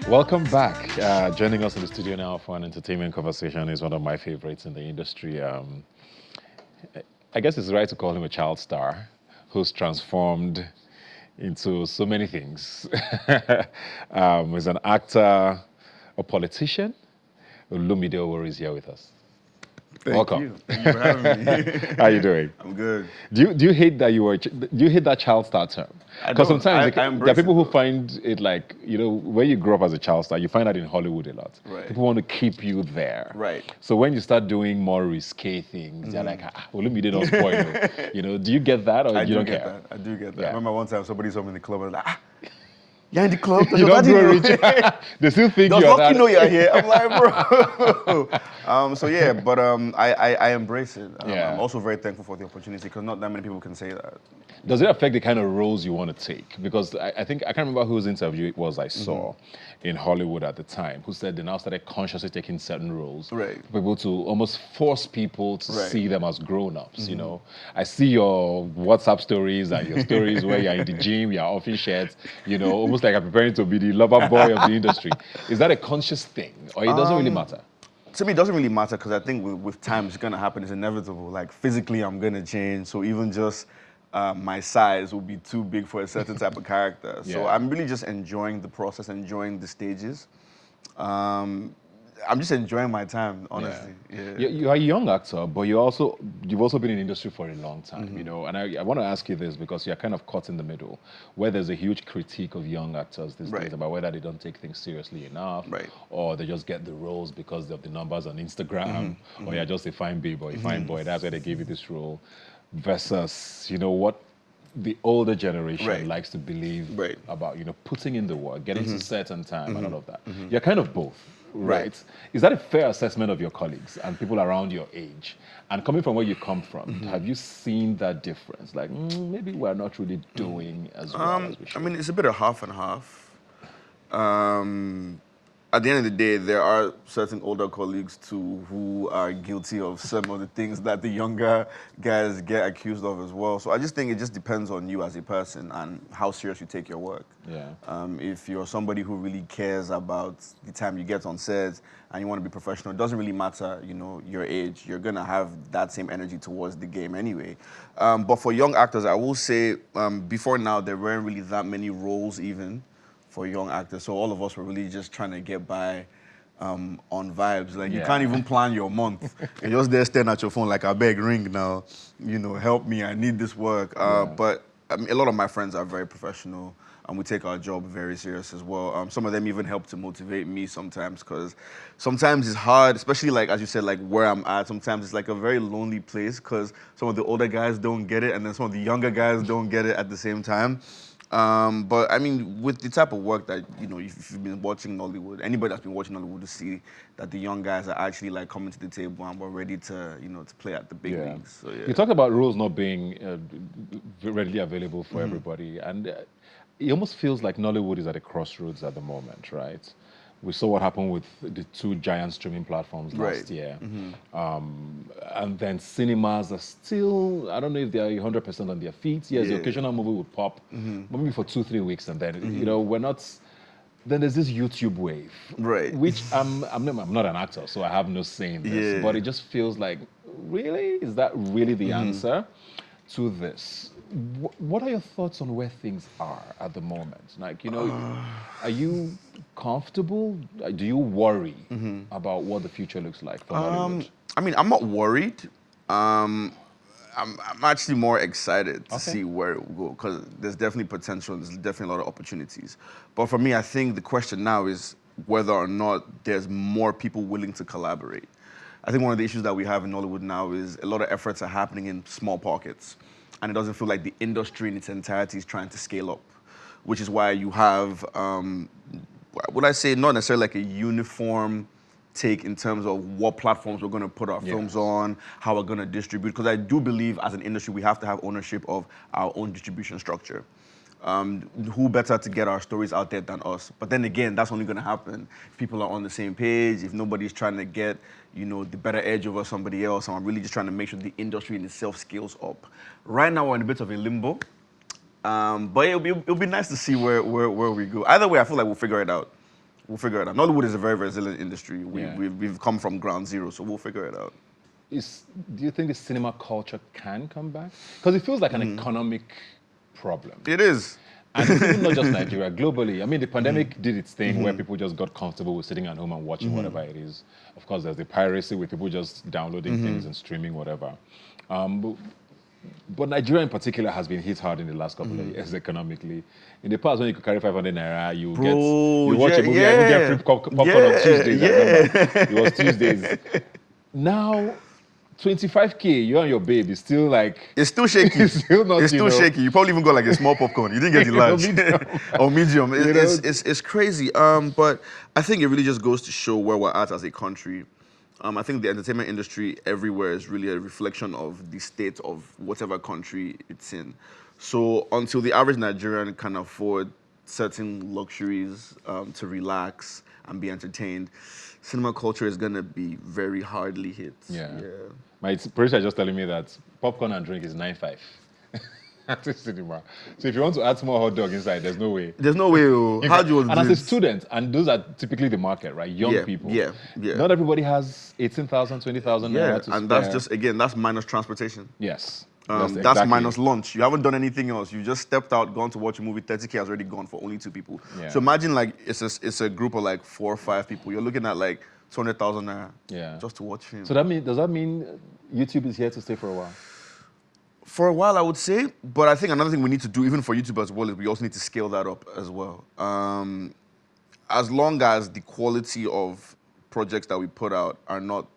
Welcome back. Joining us in the studio now for an entertainment conversation is one of my favorites in the industry. I guess it's right to call him a child star who's transformed into so many things. He's an actor, a politician. Olumide Oworu is here with us. Welcome. You. Thank you for having me. How are you doing? I'm good. Do you hate that do you hate that child star term? Because sometimes there are people who find it like, when you grow up as a child star, you find that in Hollywood a lot. Right. People want to keep you there. Right. So when you start doing more risque things, they're like, Olumide don't spoil you. Do you get that or you don't care? I do get that. Yeah. I remember one time somebody saw me in the club and was like, you're in the club? You don't grow rich. They still think you're that. Does know you're here? I'm like, bro. I embrace it. I'm also very thankful for the opportunity because not that many people can say that. Does it affect the kind of roles you want to take? Because I can't remember whose interview it was I saw in Hollywood at the time, who said they now started consciously taking certain roles. Right. For people to almost force people to see them as grown-ups, I see your WhatsApp stories and your stories where you're in the gym, you're off in shirts, almost like I'm preparing to be the lover boy of the industry. Is that a conscious thing or it doesn't really matter? To me, it doesn't really matter because I think with time, it's going to happen. It's inevitable. Like physically, I'm going to change. So even just my size will be too big for a certain type of character. So I'm really just enjoying the process, enjoying the stages. I'm just enjoying my time, honestly. Yeah. You are a young actor, but you've also been in the industry for a long time, And I want to ask you this because you're kind of caught in the middle, where there's a huge critique of young actors these days about whether they don't take things seriously enough, or they just get the roles because of the numbers on Instagram, or you're just a fine babe or a fine boy. That's why they gave you this role. Versus, what the older generation likes to believe about, putting in the work, getting to certain time and all of that. You're kind of both, right? Is that a fair assessment of your colleagues and people around your age? And coming from where you come from, have you seen that difference? Like, maybe we're not really doing as well as we should. I mean, it's a bit of half and half. At the end of the day, there are certain older colleagues too who are guilty of some of the things that the younger guys get accused of as well. So I just think it just depends on you as a person and how serious you take your work. If you're somebody who really cares about the time you get on set and you want to be professional, it doesn't really matter, your age. You're gonna have that same energy towards the game anyway. But for young actors, I will say before now there weren't really that many roles even for young actors. So all of us were really just trying to get by on vibes. Like you can't even plan your month. You're just there staring at your phone like, I beg, ring now, help me, I need this work. But I mean, a lot of my friends are very professional and we take our job very serious as well. Some of them even help to motivate me sometimes because sometimes it's hard, especially like, as you said, like where I'm at, sometimes it's like a very lonely place because some of the older guys don't get it and then some of the younger guys don't get it at the same time. But I mean, with the type of work that, if you've been watching Nollywood, anybody that's been watching Nollywood to see that the young guys are actually like coming to the table and we're ready to, to play at the big leagues. So, You talked about roles not being readily available for everybody. And it almost feels like Nollywood is at a crossroads at the moment, right? We saw what happened with the two giant streaming platforms last year. And then cinemas are still, I don't know if they are 100% on their feet. Yes, the occasional movie would pop, maybe for 2-3 weeks. And then, we're not, then there's this YouTube wave. Which I'm not an actor, so I have no say in this. But it just feels like, really? Is that really the answer to this? What are your thoughts on where things are at the moment? Like, are you comfortable? Do you worry about what the future looks like for Nollywood? I mean, I'm not worried. I'm actually more excited to see where it will go because there's definitely potential. There's definitely a lot of opportunities. But for me, I think the question now is whether or not there's more people willing to collaborate. I think one of the issues that we have in Nollywood now is a lot of efforts are happening in small pockets. And it doesn't feel like the industry in its entirety is trying to scale up, which is why you have, would I say, not necessarily like a uniform take in terms of what platforms we're going to put our films on, how we're going to distribute. Because I do believe as an industry, we have to have ownership of our own distribution structure. Who better to get our stories out there than us? But then again, that's only going to happen if people are on the same page, if nobody's trying to get, the better edge over somebody else, and I'm really just trying to make sure the industry in itself scales up. Right now, we're in a bit of a limbo, but it'll be nice to see where we go. Either way, I feel like we'll figure it out. We'll figure it out. Nollywood is a very resilient industry. Yeah. We've come from ground zero, so we'll figure it out. Do you think the cinema culture can come back? Because it feels like an economic problem. It is. And it's even not just Nigeria, globally. I mean, the pandemic did its thing where people just got comfortable with sitting at home and watching whatever it is. Of course, there's the piracy with people just downloading things and streaming whatever. But Nigeria in particular has been hit hard in the last couple of years economically. In the past, when you could carry 500 naira, you watch a movie, and you get free popcorn on Tuesdays. I remember. It was Tuesdays. Now, 25K, you and your babe is still like... It's still shaky. It's still not, it's still shaky. You probably even got like a small popcorn. You didn't get the large. Or medium. It's crazy. But I think it really just goes to show where we're at as a country. I think the entertainment industry everywhere is really a reflection of the state of whatever country it's in. So until the average Nigerian can afford certain luxuries to relax and be entertained, cinema culture is going to be very hardly hit. Yeah. My producer is just telling me that popcorn and drink is 9.5 at the cinema. So if you want to add small hot dog inside, there's no way. There's no way. Oh. How do you want to do And as a it? student, and those are typically the market, right? Young people. Yeah. Not everybody has 18,000, 20,000 naira to and spare. that's just, again, that's minus transportation. Yes. That's exactly. minus lunch. You haven't done anything else. You just stepped out, gone to watch a movie. 30K has already gone for only 2 people. Yeah. So imagine like it's a group of like 4 or 5 people. You're looking at like 200,000 naira just to watch him. So does that mean YouTube is here to stay for a while? For a while, I would say. But I think another thing we need to do, even for YouTube as well, is we also need to scale that up as well. As long as the quality of projects that we put out are not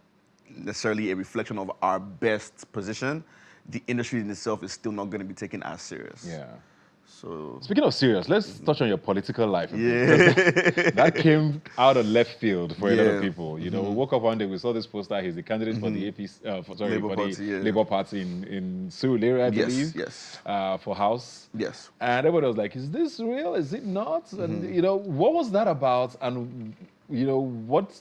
necessarily a reflection of our best position, the industry in itself is still not going to be taken as serious. Yeah. So speaking of serious, let's touch on your political life. Yeah. That came out of left field for a lot of people. You know, we woke up one day, we saw this poster. He's the candidate for the Labour Party in Surulere, I believe. Yes. For House. Yes. And everybody was like, "Is this real? Is it not?" And you know, what was that about? And you know, what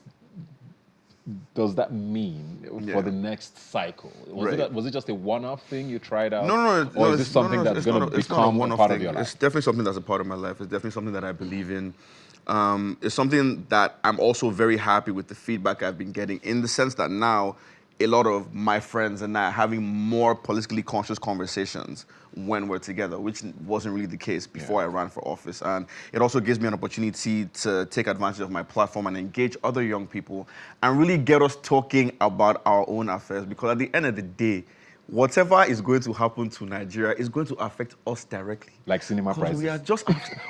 does that mean for the next cycle? Was it just a one-off thing you tried out? No. Or is this something that's going to become a part of your life? It's definitely something that's a part of my life. It's definitely something that I believe in. It's something that I'm also very happy with the feedback I've been getting, in the sense that now a lot of my friends and I are having more politically conscious conversations when we're together, which wasn't really the case before I ran for office. And it also gives me an opportunity to take advantage of my platform and engage other young people and really get us talking about our own affairs. Because at the end of the day, whatever is going to happen to Nigeria is going to affect us directly. Like cinema prices.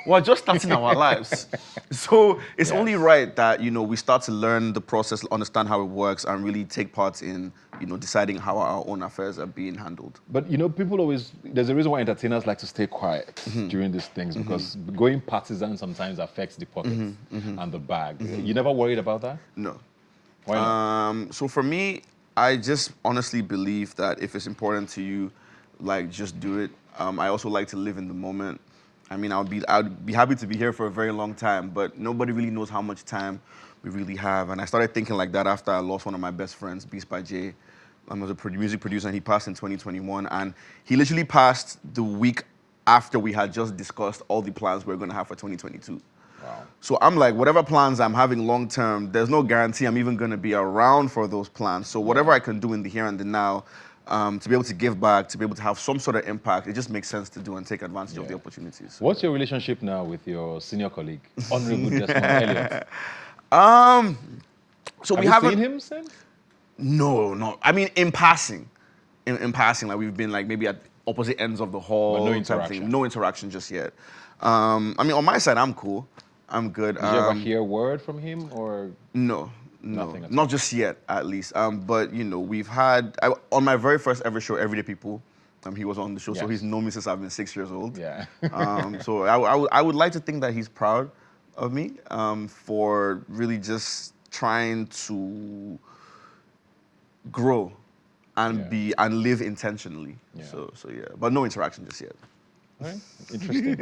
We're just starting our lives. So it's only right that, you know, we start to learn the process, understand how it works, and really take part in, you know, deciding how our own affairs are being handled. But, you know, there's a reason why entertainers like to stay quiet during these things, because going partisan sometimes affects the pockets and the bag. You never worried about that? No. Why not? So for me, I just honestly believe that if it's important to you, like, just do it. I also like to live in the moment. I mean, I'd be happy to be here for a very long time, but nobody really knows how much time we really have. And I started thinking like that after I lost one of my best friends, Beast by Jay. I was a music producer, and he passed in 2021. And he literally passed the week after we had just discussed all the plans we were going to have for 2022. Wow. So I'm like, whatever plans I'm having long term, there's no guarantee I'm even going to be around for those plans. So whatever I can do in the here and the now, to be able to give back, to be able to have some sort of impact, it just makes sense to do and take advantage of the opportunities. What's your relationship now with your senior colleague, Honorable Desmond Elliott? So Have we you haven't seen him since? No. I mean, in passing, in passing, like we've been like maybe at opposite ends of the hall. But no type interaction. thing. No interaction just yet. I mean, on my side, I'm cool. I'm good. Did you ever hear word from him, or No, nothing? Not just yet, at least. But you know, we've had on my very first ever show, Everyday People. He was on the show, so he's known me since I've been 6 years old. Yeah. So I would like to think that he's proud of me for really just trying to grow and live intentionally. Yeah. So yeah, but no interaction just yet. Right. Interesting.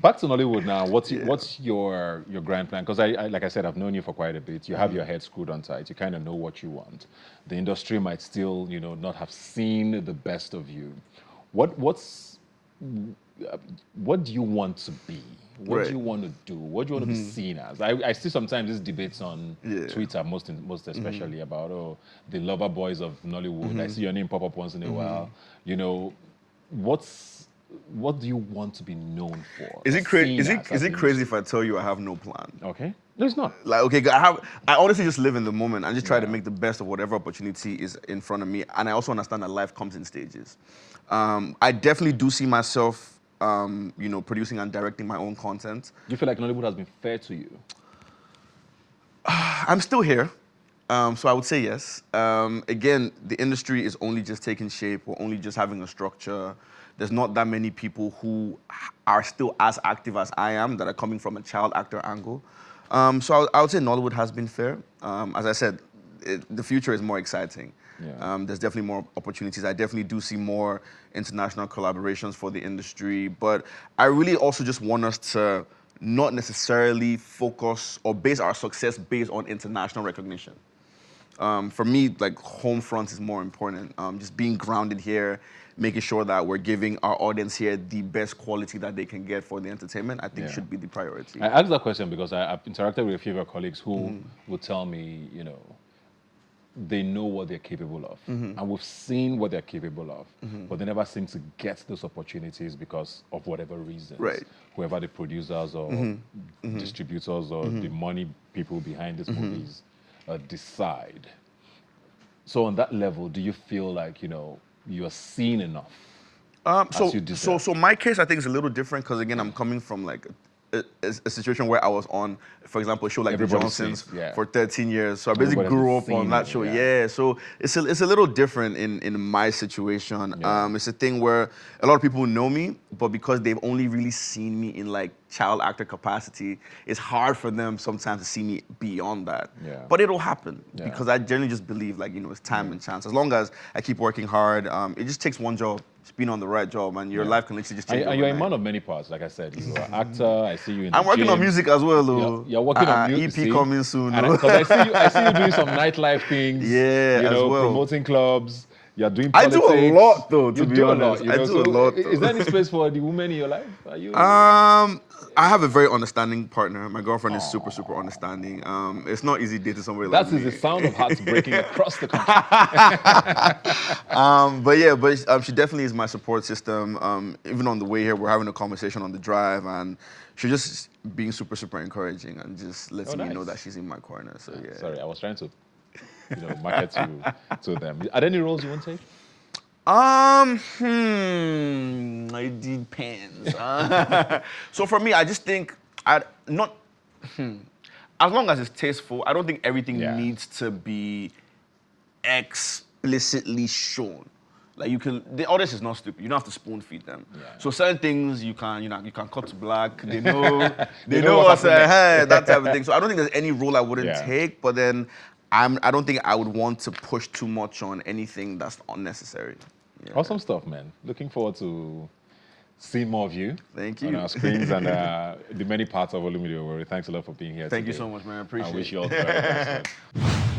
Back to Nollywood now. What's your grand plan? Because I like I said, I've known you for quite a bit. You have your head screwed on tight. You kind of know what you want. The industry might still, you know, not have seen the best of you. What's what do you want to be? What Right. do you want to do? What do you want to be seen as? I see sometimes these debates on Yeah. Twitter, most especially about the lover boys of Nollywood. I see your name pop up once in a while. You know, what do you want to be known for Is or it crazy? seen Is as it the crazy industry? if I tell you I have no plan? Okay, no, it's not. Like, okay, I honestly just live in the moment and just try to Yeah. make the best of whatever opportunity is in front of me. And I also understand that life comes in stages. I definitely do see myself, producing and directing my own content. Do you feel like Nollywood has been fair to you? I'm still here, so I would say yes. Again, the industry is only just taking shape. We're only just having a structure. There's not that many people who are still as active as I am that are coming from a child actor angle. So I would say Nollywood has been fair. As I said, the future is more exciting. Yeah. There's definitely more opportunities. I definitely do see more international collaborations for the industry. But I really also just want us to not necessarily focus or base our success based on international recognition. For me, like home front is more important. Just being grounded here, making sure that we're giving our audience here the best quality that they can get for the entertainment, I think Yeah. should be the priority. I asked that question because I've interacted with a few of your colleagues who would tell me, they know what they're capable of. And we've seen what they're capable of, but they never seem to get those opportunities because of whatever reasons. Right. Whoever the producers or distributors or the money people behind these movies decide. So on that level, do you feel like, you're seen enough as you deserve? So my case, I think, is a little different because again, I'm coming from like a situation where I was on, for example, a show like The Everybody Johnsons sees, yeah. for 13 years. So I basically Everybody grew has up on seen that it, show. yeah. Yeah. So it's a little different in my situation. Yeah. It's a thing where a lot of people know me, but because they've only really seen me in like child actor capacity, it's hard for them sometimes to see me beyond that. Yeah. But it'll happen Yeah. because I generally just believe like, it's time and chance. As long as I keep working hard, it just takes one job. Just being on the right job, and your life can literally just change. And you're a overnight. man of many parts, like I said. You're an actor. I see you in the I'm working gym. on music as well, though. You're working on music. EP coming soon. Because I see you doing some nightlife things. Yeah, as well. Promoting clubs. You're doing I politics. do a lot, though. To You be do honest, a lot. I do a lot. Though. Is there any space for the women in your life? Are you? I have a very understanding partner. My girlfriend is super understanding. It's not easy dating somebody like That is me. the sound of hearts breaking across the country. But she definitely is my support system. Even on the way here, we're having a conversation on the drive, and she's just being super encouraging and just letting me know that she's in my corner. So yeah. Sorry, I was trying to, market to them. Are there any roles you won't take? It depends. So for me, I just think as long as it's tasteful, I don't think everything needs to be explicitly shown. Like the audience is not stupid. You don't have to spoon feed them. Yeah. So certain things you can cut to black. They know they know what's ahead, that type of thing. So I don't think there's any role I wouldn't take. But then I don't think I would want to push too much on anything that's unnecessary. Yeah. Awesome stuff, man. Looking forward to seeing more of you. Thank you. On our screens and the many parts of Olumide Oworu. Thanks a lot for being here Thank today. you so much, man. I appreciate it. I wish you all the very best.